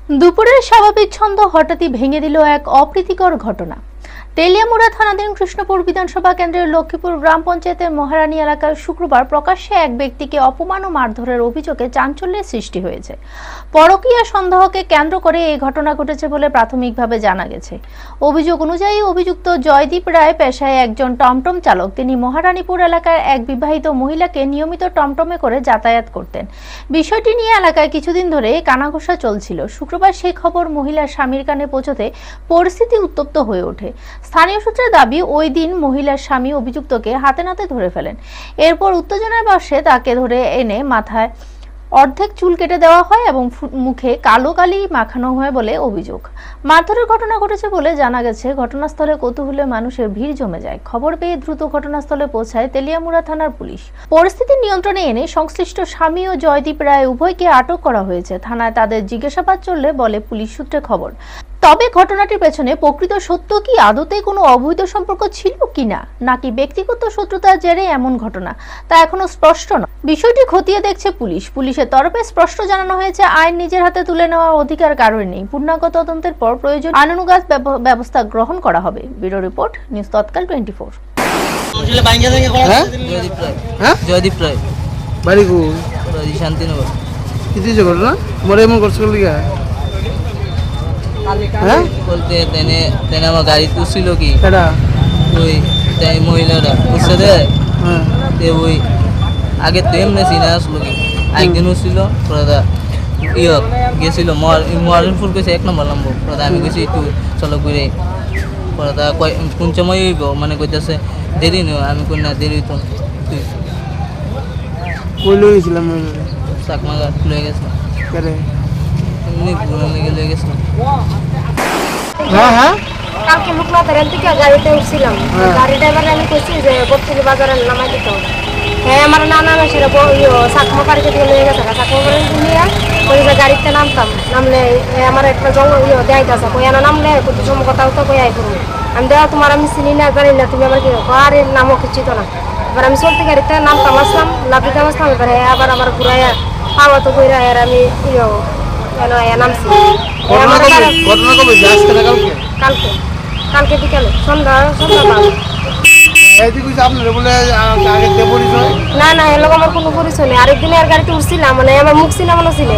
দুপুরের স্বাভাবিক ছন্দ হঠাৎই ভেঙে দিল এক অপ্রীতিকর ঘটনা। তেলিয়ামুড়া থানাধীন কৃষ্ণপুর বিধানসভা কেন্দ্রের লক্ষ্মীপুর গ্রাম পঞ্চায়েতের মহারানী এলাকায় শুক্রবার প্রকাশ্যে এক ব্যক্তিকে অপমান ও মারধরের অভিযোগে চাঞ্চল্যের সৃষ্টি হয়েছে। পরকীয়া সন্দেহকে কেন্দ্র করে এই ঘটনা ঘটেছে বলে প্রাথমিকভাবে জানা গেছে। অভিযোগ অনুযায়ী অভিযুক্ত জয়দীপ রায় পেশায় একজন টমটম চালক। তিনি মহারানীপুর এলাকার এক বিবাহিত মহিলাকে নিয়মিত টমটমে করে যাতায়াত করতেন। বিষয়টি নিয়ে এলাকায় কিছুদিন ধরে কানাঘোষা চলছিল। শুক্রবার সেই খবর মহিলার স্বামীর কানে পৌঁছতে পরিস্থিতি উত্তপ্ত হয়ে ওঠে। স্থানীয় সূত্রের দাবি, ওই দিন মহিলার স্বামী অভিযুক্তকে হাতে নাতে ধরে ফেলেন। এরপর উত্তেজনার বশে তাকে ধরে এনে মাথায় অর্ধেক চুল কেটে দেওয়া হয় এবং মুখে কালো কালি মাখানো হয় বলে অভিযোগ। মারধরের ঘটনা ঘটেছে বলে জানা গেছে। ঘটনাস্থলে কৌতূহলে মানুষের ভিড় জমে যায়। খবর পেয়ে দ্রুত ঘটনাস্থলে পৌঁছায় তেলিয়ামুড়া থানার পুলিশ। পরিস্থিতি নিয়ন্ত্রণে এনে সংশ্লিষ্ট স্বামী ও জয়দীপ রায় উভয়কে আটক করা হয়েছে। থানায় তাদের জিজ্ঞাসাবাদ চললে বলে পুলিশ সূত্রে খবর। তবে ঘটনাটির পেছনে প্রকৃত সত্য কি, আদতে কোনো অবৈধ সম্পর্ক ছিল কিনা, নাকি ব্যক্তিগত শত্রুতার জেরে এমন ঘটনা, তা এখনো স্পষ্ট নয়। বিষয়টি খতিয়ে দেখছে পুলিশ। পুলিশের তরফে স্পষ্ট জানানো হয়েছে, আইন নিজের হাতে তুলে নেওয়ার অধিকার কারোর নেই। পূর্ণাঙ্গ তদন্তের পর প্রয়োজন আইনানুগ ব্যবস্থা গ্রহণ করা হবে। ব্যুরো রিপোর্ট, নিউজ তৎকাল 24। জয়দীপ রায় বাড়ি কো শান্তিনগর। কি দিয়েছে ঘটনা? মরে এমন করছে লিগা? হ্যাঁ বলতে তেনে তেনে আমার গাড়ি তুলছিল কি এটা ওই তাই মহিলারা বুঝছে দে। হ্যাঁ তে ওই আগে তো এমনি সিনে আসলো কি একদিন উঠছিল প্রদা গেছিল মহারণপুর গেছে 1 নম্বর নাম্বার প্রদা। আমি গেছি একটু চলো ঘুরে প্রদা কোন সময় হইব মানে কইতেছে দেরি নয়। আমি কই না দেরি তো তুই কই লই গেছিলাম চাকমাঘাট লয়ে গেছিলাম কেরে? এমনি ঘুরে লেগে লয়ে গেছিলাম। হ্যাঁ হ্যাঁ কালকে মুখনাথের থেকে গাড়িতে উঠছিলাম। গাড়ি ড্রাইভার আমি কইছি যে বত্রিশ বাজারে নামাই দিত। হ্যাঁ আমার নানা সেটা চাকমা বাড়িতে থেকে নিয়ে গেছে। চাকমা বাড়িতে নিয়ে ওই যে গাড়িতে নামলে আমার একটা জঙ্গল দেখাইতেছে। কই না নামলে কত সময় কথা তো কই আই করবো। আমি দেওয়া তোমার আমি চিনি না জানি না, তুমি আমার কি আর এর নামও কিছু তো না। এবার আমি চলতে গাড়িতে নামতাম আসলাম, লাফিতে আসলাম। এবার আবার আমার ঘুরাইয়া খাওয়া তো ঘুরা আর আমি নামছি। ঘটনা কবে? আজকে না কালকে? কালকে কালকে বিকালে সন্ধ্যা এইদিকে আপনার বলে আগে কে পরিচয়? না না এর আমার কোনো পরিচয় নেই। আরেকদিন এর গাড়িতে উঠছিলাম, মানে আমার মুখ সিনেমানো ছিল,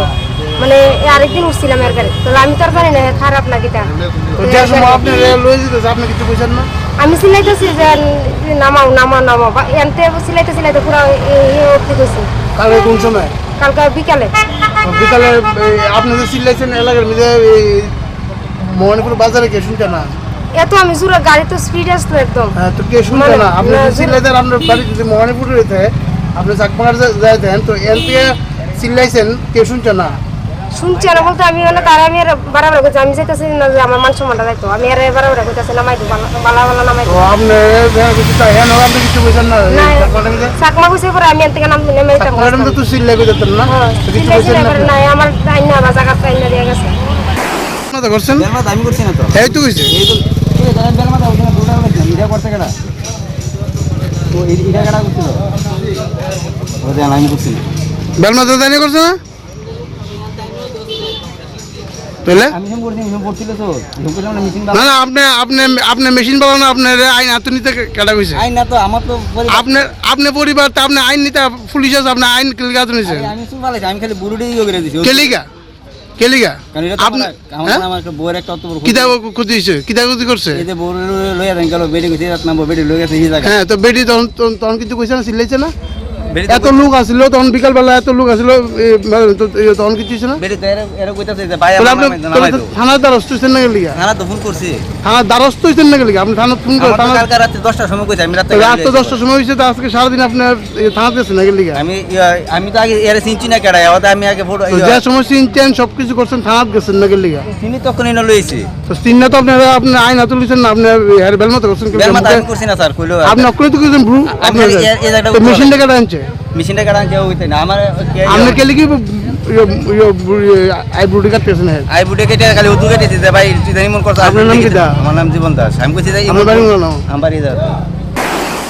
মানে আরেকদিন উঠছিলাম এর গাড়ি। তো আমি তো আর জানি না খারাপ নাকি তা। যে সময় আপনি লয়ে যেতেছে আপনি কিছু বুঝেন না? আমি সিলাইতেছি যে নামাও নামাও নামাও এনতে সিলাইতে সিলাইতে পুরো অব্দি গেছি। কালকে কোন সময়? কালকে বিকালে। বিকালে আপনি যে সিলাইছেন এলাকার মধ্যে মোহনপুর বাজারে কে শুনছে না? এত আমি জোরে গাড়ি তো স্পিড আসলো একদম। হ্যাঁ তো কে শুনছে না? আপনি সিলাইতেন আপনার বাড়ি যদি মোহনপুরে হইতে আপনি চাকমাঘাট যাইতেন তো এর থেকে সিলাইছেন কে শুনছে না? শুনছি না বলতে আমি তার আমি বাড়াবাড়ি করছি। আমি চাইতেছি না যে আমার মান সম্মানটা যাইতো। আমি আর বাড়াবাড়ি করতেছি নামাই দিব বালা বালা নামাই দিব। আপনি আপনি কিছু বুঝেন না? চাকমা বুঝে পরে আমি এর থেকে নামাইতাম। তো সিলাই করে যেতেন না? কিছু বুঝেন না? নাই আমার আইনা বা জায়গা আইনা দিয়ে গেছে। করছেন আমি করছি না তো এই তো হয়েছে আমি করছি বেলমা তো জানি করছে না তাহলে না না আপনি আপনি আপনি মেশিন বানানো আপনার আইন হাতে নিতে কেটা কইছে? আইন না তো আমার তো আপনার আপনি পরিবার তো আপনি আইন নিতে পুলিশ আছে, আপনি আইন কেলিকা তো নিছে? আমি শুন ভালো আমি খালি বুড়ুডি ইয়ে করে দিছি কেলিকা কেলিকা কারণ এটা তো আমার একটা বউয়ের একটা অত বড় কিতা ক্ষতি হইছে? কিতা ক্ষতি করছে? এই যে বউর লইয়া দেন গেল বেডি কইছে রাত নাম্বার বেডি লইয়া গেছে এই জায়গা। হ্যাঁ তো বেডি তখন তখন কিছু কইছে না? সিলাইছে না? এত লোক আসলো তখন বিকাল বেলা এত লোক আসলো তখন কিছু হইছে না? বেডি তো এর কইতাছে যে ভাই আমার নামাই দাও। থানার দ্বারস্থ হইছেন না গেলিগা? থানা তো ফোন করছি। থানার দ্বারস্থ হইছেন না গেলিগা? আপনি থানা ফোন করে থানা কালকে রাতে 10টার সময় কইছি আমি রাতে রাত 10টার সময় হইছে তো আজকে সারাদিন আপনি থানাতে আছেন না গেলিগা? আমি তো আগে এর চিনছি না কেডা ওটা আমি আগে ফটো যে সময় চিনছেন সবকিছু করছেন থানাতে গেছেন না গেলিগা? চিনি তখন এনে লইছি তো চিন্না তো আপনারা আপনি আইন হাতে লইছেন না? আপনি হেয়ার বেলমত করছেন কি? বেলমাতা আমি করছি না স্যার কইলো আপনি অকলে তো কইছেন ব্রু আপনি এই জায়গাটা মেশিনটা কেটে আনছে? মেশিনটা কাটা কেউ হইতে না আমার আপনি কে লিখি আই ব্রুটি কাটতেছেন? হ্যাঁ আই বুটে কেটে খালি উদু কেটেছি যে ভাই তুই জানি মন করছ। আপনার নাম কি? আমার নাম জীবন দাস। আমি কইছি যে আমার বাড়ি নাম আমার বাড়ি দাও।